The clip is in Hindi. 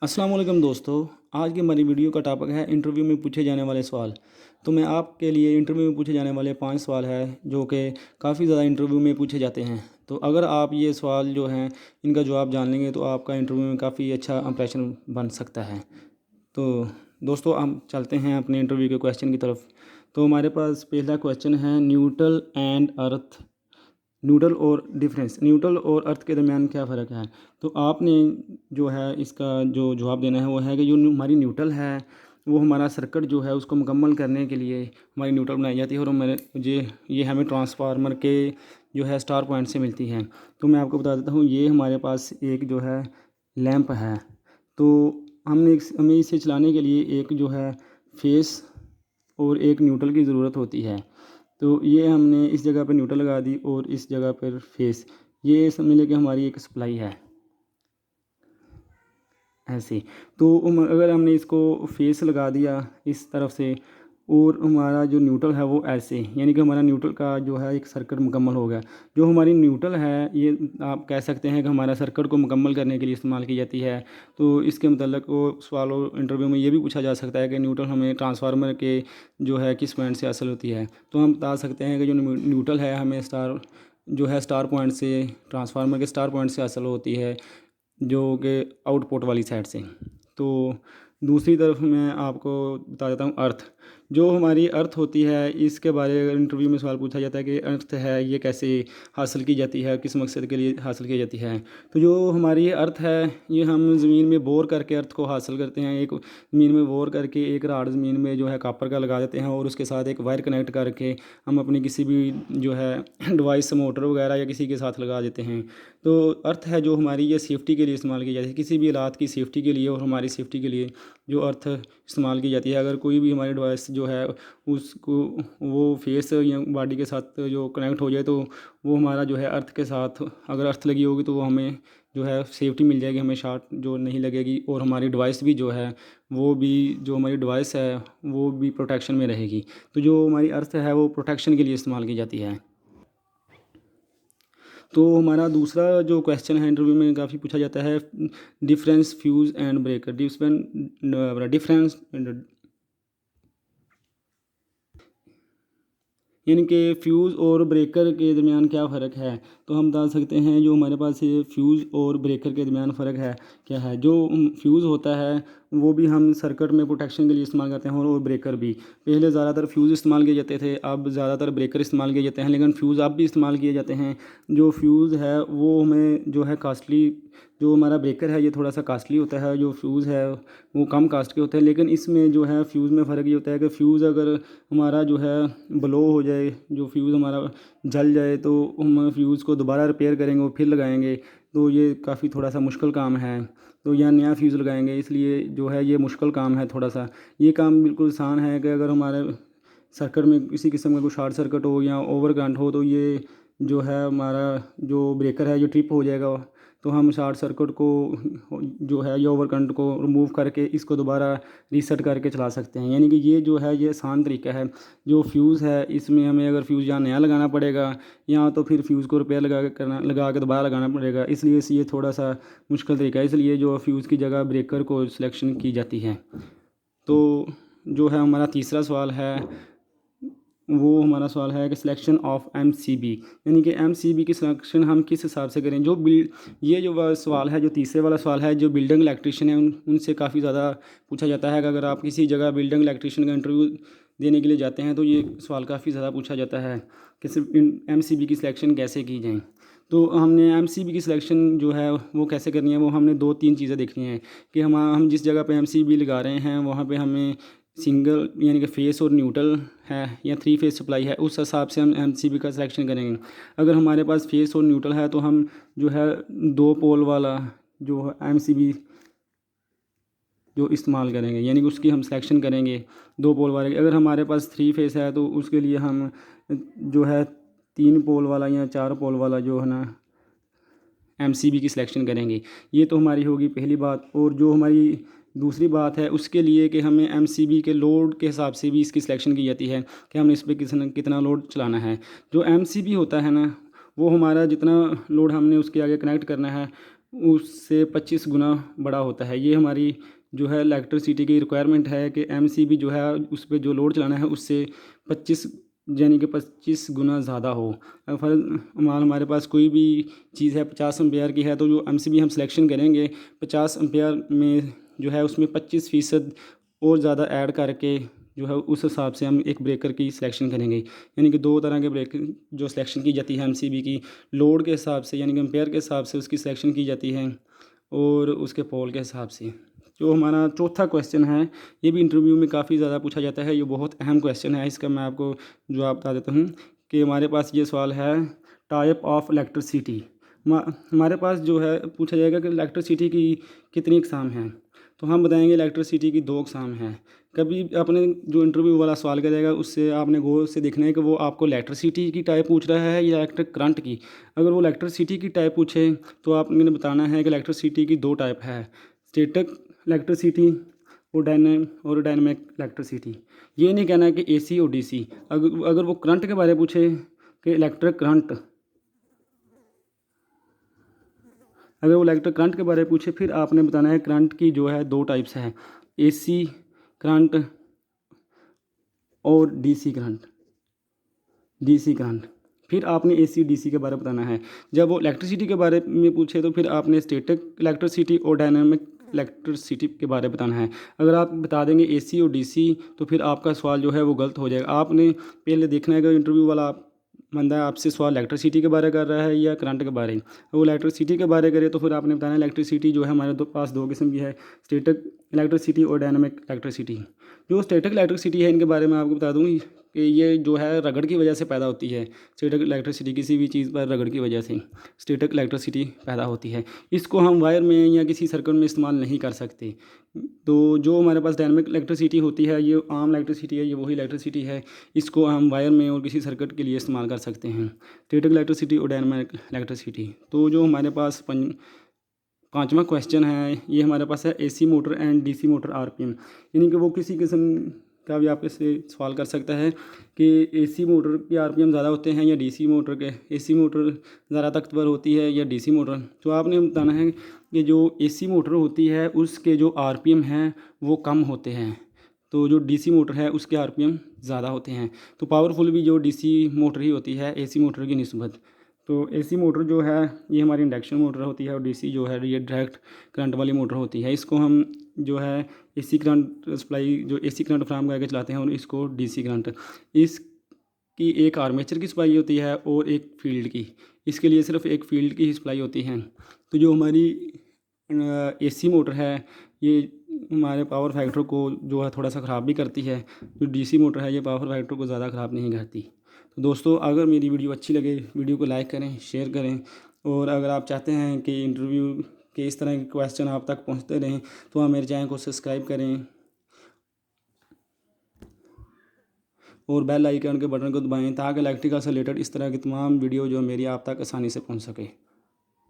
अस्सलाम वालेकुम दोस्तों। आज की हमारी वीडियो का टॉपिक है इंटरव्यू में पूछे जाने वाले सवाल। तो मैं आपके लिए इंटरव्यू में पूछे जाने वाले 5 सवाल है जो कि काफ़ी ज़्यादा इंटरव्यू में पूछे जाते हैं। तो अगर आप ये सवाल जो हैं इनका जवाब जान लेंगे तो आपका इंटरव्यू में काफ़ी अच्छा इंप्रेशन बन सकता है। तो दोस्तों हम चलते हैं अपने इंटरव्यू के क्वेश्चन की तरफ। तो हमारे पास पहला क्वेश्चन है न्यूट्रल एंड अर्थ। न्यूट्रल और अर्थ के दरमियान क्या फ़र्क है। तो आपने जो है इसका जो जवाब देना है वो है कि जो हमारी न्यूट्रल है वो हमारा सर्किट जो है उसको मुकम्मल करने के लिए हमारी न्यूट्रल बनाई जाती है और हमारे ये हमें ट्रांसफार्मर के जो है स्टार पॉइंट से मिलती है। तो मैं आपको बता देता हूँ, ये हमारे पास एक जो है लैंप है। तो हमें इसे चलाने के लिए एक जो है फेस और एक न्यूट्रल की ज़रूरत होती है। तो ये हमने इस जगह पर न्यूट्रल लगा दी और इस जगह पर फेस। ये समझ लें कि हमारी एक सप्लाई है ऐसे। तो अगर हमने इसको फेस लगा दिया इस तरफ से और हमारा जो न्यूट्रल है वो ऐसे, यानी कि हमारा न्यूट्रल का जो है एक सर्किट मुकम्मल हो गया। जो हमारी न्यूट्रल है ये आप कह सकते हैं कि हमारा सर्किट को मुकम्मल करने के लिए इस्तेमाल की जाती है। तो इसके मतलब वो सवाल और इंटरव्यू में ये भी पूछा जा सकता है कि न्यूट्रल हमें ट्रांसफार्मर के जो है किस पॉइंट से हासिल होती है। तो हम बता सकते हैं कि जो न्यूट्रल है हमें स्टार पॉइंट से, ट्रांसफार्मर के स्टार पॉइंट से हासिल होती है, जो कि आउटपुट वाली साइड से। तो दूसरी तरफ मैं आपको बता देता हूँ अर्थ। जो हमारी अर्थ होती है इसके बारे में अगर इंटरव्यू में सवाल पूछा जाता है कि अर्थ है ये कैसे हासिल की जाती है, किस मकसद के लिए हासिल की जाती है। तो जो हमारी अर्थ है ये हम ज़मीन में बोर करके अर्थ को हासिल करते हैं। एक ज़मीन में बोर करके एक राड ज़मीन में जो है कापर का लगा देते हैं और उसके साथ एक वायर कनेक्ट करके हम अपनी किसी भी जो है डिवाइस मोटर वगैरह या किसी के साथ लगा देते हैं। तो अर्थ है जो हमारी ये सेफ्टी के लिए इस्तेमाल की जाती है, किसी भी हालात की सेफ्टी के लिए और हमारी सेफ्टी के लिए जो अर्थ इस्तेमाल की जाती है। अगर कोई भी हमारी डिवाइस जो है उसको वो फेस या बॉडी के साथ जो कनेक्ट हो जाए तो वो हमारा जो है अर्थ के साथ, अगर अर्थ लगी होगी तो वो हमें जो है सेफ्टी मिल जाएगी, हमें शॉर्ट जो नहीं लगेगी और हमारी डिवाइस भी जो है वो भी, जो हमारी डिवाइस है वो भी प्रोटेक्शन में रहेगी। तो जो हमारी अर्थ है वो प्रोटेक्शन के लिए इस्तेमाल की जाती है। तो हमारा दूसरा जो क्वेश्चन है इंटरव्यू में काफ़ी पूछा जाता है, difference fuse and breaker. Difference यानी कि फ्यूज़ और ब्रेकर के दरमियान क्या फ़र्क है। तो हम बता सकते हैं जो हमारे पास ये फ्यूज़ और ब्रेकर के दरमियान फ़र्क है क्या है। जो फ्यूज़ होता है वो भी हम सर्किट में प्रोटेक्शन के लिए इस्तेमाल करते हैं और ब्रेकर भी। पहले ज़्यादातर फ्यूज़ इस्तेमाल किए जाते थे, अब ज़्यादातर ब्रेकर इस्तेमाल किए जाते हैं, लेकिन फ्यूज़ अब भी इस्तेमाल किए जाते हैं। जो फ्यूज़ है वो हमें जो है कॉस्टली, जो हमारा ब्रेकर है ये थोड़ा सा कॉस्टली होता है, जो फ्यूज़ है वो कम कास्ट के होते हैं। लेकिन इसमें जो है फ्यूज़ में फ़र्क ये होता है कि फ्यूज़ अगर हमारा जो है ब्लो हो जाए, जो फ्यूज़ हमारा जल जाए तो हम फ्यूज़ को दोबारा रिपेयर करेंगे और फिर लगाएंगे। तो ये काफ़ी थोड़ा सा मुश्किल काम है। तो या नया फ्यूज़ लगाएंगे, इसलिए जो है ये मुश्किल काम है थोड़ा सा। ये काम बिल्कुल आसान है कि अगर हमारे सर्किट में किसी किस्म का कोई शॉर्ट सर्किट हो या ओवर करंट हो तो ये जो है हमारा जो ब्रेकर है ये ट्रिप हो जाएगा। तो हम शॉर्ट सर्किट को जो है या ओवर करंट को रिमूव करके इसको दोबारा रीसेट करके चला सकते हैं। यानी कि ये जो है ये आसान तरीका है। जो फ्यूज़ है इसमें हमें अगर फ्यूज़ या नया लगाना पड़ेगा या तो फिर फ्यूज़ को रिपेयर लगा के दोबारा लगाना पड़ेगा, इसलिए ये थोड़ा सा मुश्किल तरीका है। इसलिए जो फ्यूज़ की जगह ब्रेकर को सिलेक्शन की जाती है। तो जो है हमारा तीसरा सवाल है वो हमारा सवाल है कि सिलेक्शन ऑफ एमसीबी, यानी कि एमसीबी की सिलेक्शन हम किस हिसाब से करें। ये जो सवाल है, जो तीसरे वाला सवाल है, जो बिल्डिंग इलेक्ट्रीशियन है उनसे काफ़ी ज़्यादा पूछा जाता है कि अगर आप किसी जगह बिल्डिंग इलेक्ट्रीशियन का इंटरव्यू देने के लिए जाते हैं तो ये सवाल काफ़ी ज़्यादा पूछा जाता है कि एमसीबी की सिलेक्शन कैसे की जाए। तो हमने एमसीबी की सिलेक्शन जो है वो कैसे करनी है, वो हमने 2-3 चीज़ें देखनी है कि हम जिस जगह पे एमसीबी लगा रहे हैं वहाँ पे हमें सिंगल यानी कि फेस और न्यूट्रल है या 3 फेस सप्लाई है, उस हिसाब से हम एमसीबी का सिलेक्शन करेंगे। अगर हमारे पास फेस और न्यूट्रल है तो हम जो है 2 पोल वाला जो है एमसीबी जो इस्तेमाल करेंगे, यानी कि उसकी हम सिलेक्शन करेंगे 2 पोल वाले। अगर हमारे पास 3 फेस है तो उसके लिए हम जो है 3 पोल वाला या 4 पोल वाला जो है ना एमसीबी की सिलेक्शन करेंगे। ये तो हमारी होगी पहली बात। और जो हमारी दूसरी बात है उसके लिए कि हमें एमसीबी के लोड के हिसाब से भी इसकी सिलेक्शन की जाती है कि हमने इस पर कितना लोड चलाना है। जो एमसीबी होता है ना वो हमारा जितना लोड हमने उसके आगे कनेक्ट करना है उससे 25 गुना बड़ा होता है। ये हमारी जो है इलेक्ट्रिसिटी की रिक्वायरमेंट है कि एमसीबी जो है उस पे जो लोड चलाना है उससे 25 यानी कि 25 गुना ज़्यादा हो। मान हमारे पास कोई भी चीज़ है 50 एम्पेयर की है, तो जो एमसीबी हम सिलेक्शन करेंगे 50 एम्पेयर में जो है उसमें 25% और ज़्यादा ऐड करके जो है उस हिसाब से हम एक ब्रेकर की सिलेक्शन करेंगे। यानी कि 2 तरह के ब्रेकर जो सिलेक्शन की जाती है एमसीबी की, लोड के हिसाब से यानी कि एम्पेयर के हिसाब से उसकी सिलेक्शन की जाती है और उसके पोल के हिसाब से। जो हमारा चौथा क्वेश्चन है, ये भी इंटरव्यू में काफ़ी ज़्यादा पूछा जाता है, ये बहुत अहम क्वेश्चन है। इसका मैं आपको जवाब बता देता हूँ कि हमारे पास ये सवाल है, टाइप ऑफ इलेक्ट्रिसिटी। हमारे पास जो है पूछा जाएगा कि इलेक्ट्रिसिटी की कितनी अक़साम हैं, तो हम बताएंगे इलेक्ट्रिसिटी की 2 अक़साम हैं। कभी आपने जो इंटरव्यू वाला सवाल करेगा उससे आपने गौर से देखना है कि वो आपको इलेक्ट्रिसिटी की टाइप पूछ रहा है या इलेक्ट्रिक करंट की। अगर वो इलेक्ट्रिसिटी की टाइप पूछे तो आपने बताना है कि इलेक्ट्रिसिटी की 2 टाइप है, स्टैटिक इलेक्ट्रिसिटी और डायनेमिक इलेक्ट्रिसिटी। ये नहीं कहना है कि एसी और डीसी। अगर वो करंट के बारे में पूछे कि इलेक्ट्रिक करंट, अगर वो इलेक्ट्रिक करंट के बारे में पूछे फिर आपने बताना है करंट की जो है 2 टाइप्स है, एसी करंट और डीसी करंट। फिर आपने एसी डीसी के बारे में बताना है। जब वो इलेक्ट्रिसिटी के बारे में पूछे तो फिर आपने स्टैटिक इलेक्ट्रिसिटी और डायनेमिक इलेक्ट्रिसिटी के बारे में बताना है। अगर आप बता देंगे एसी और डीसी तो फिर आपका सवाल जो है वो गलत हो जाएगा। आपने पहले देखना है कि इंटरव्यू वाला बंदा आपसे सवाल इलेक्ट्रिसिटी के बारे कर रहा है या करंट के बारे। वो इलेक्ट्रिसिटी के बारे करे तो फिर आपने बताना है इलेक्ट्रिसिटी जो है हमारे पास 2 किस्म की है, स्टैटिक इलेक्ट्रिसिटी और डायनेमिक इलेक्ट्रिसिटी। जो स्टैटिक इलेक्ट्रिसिटी है इनके बारे में आपको बता दूँ कि ये जो है रगड़ की वजह से पैदा होती है। स्टैटिक इलेक्ट्रिसिटी किसी भी चीज़ पर रगड़ की वजह से स्टैटिक इलेक्ट्रिसिटी पैदा होती है। इसको हम वायर में या किसी सर्किट में इस्तेमाल नहीं कर सकते। तो जो हमारे पास डायनेमिक इलेक्ट्रिसिटी होती है ये आम इलेक्ट्रिसिटी है, ये वही इलेक्ट्रिसिटी है, इसको हम वायर में और किसी सर्किट के लिए इस्तेमाल कर सकते हैं। स्टैटिक इलेक्ट्रिसिटी और डायनेमिक इलेक्ट्रिसिटी। तो जो हमारे पास 5वां क्वेश्चन है ये हमारे पास है, AC motor and DC motor RPM. यानी कि वो किसी किस्म का भी आपसे सवाल कर सकता है कि एसी मोटर के आरपीएम ज़्यादा होते हैं या डीसी मोटर के, एसी मोटर ज़्यादा ताकतवर होती है या डीसी मोटर। तो आपने बताना है कि जो एसी मोटर होती है उसके जो आरपीएम हैं वो कम होते हैं, तो जो डीसी मोटर है उसके आरपीएम ज़्यादा होते हैं। तो पावरफुल भी जो डीसी मोटर ही होती है एसी मोटर की निस्बत। तो एसी मोटर जो है ये हमारी इंडक्शन मोटर होती है और डीसी जो है ये डायरेक्ट करंट वाली मोटर होती है। इसको हम जो है एसी करंट सप्लाई, जो एसी करंट फ्राहम करके चलाते हैं और इसको डीसी करंट। इसकी एक आर्मेचर की सप्लाई होती है और एक फील्ड की, इसके लिए सिर्फ एक फील्ड की ही सप्लाई होती है। तो जो हमारी एसी मोटर है ये हमारे पावर फैक्टर को जो है थोड़ा सा ख़राब भी करती है, जो डीसी मोटर है ये पावर फैक्टर को ज़्यादा ख़राब नहीं करती। तो दोस्तों अगर मेरी वीडियो अच्छी लगे वीडियो को लाइक करें, शेयर करें, और अगर आप चाहते हैं कि इंटरव्यू के इस तरह के क्वेश्चन आप तक पहुंचते रहें तो आप मेरे चैनल को सब्सक्राइब करें और बेल आइकन के बटन को दबाएं ताकि इलेक्ट्रिकल से रिलेटेड इस तरह की तमाम वीडियो जो मेरी आप तक आसानी से पहुंच सके।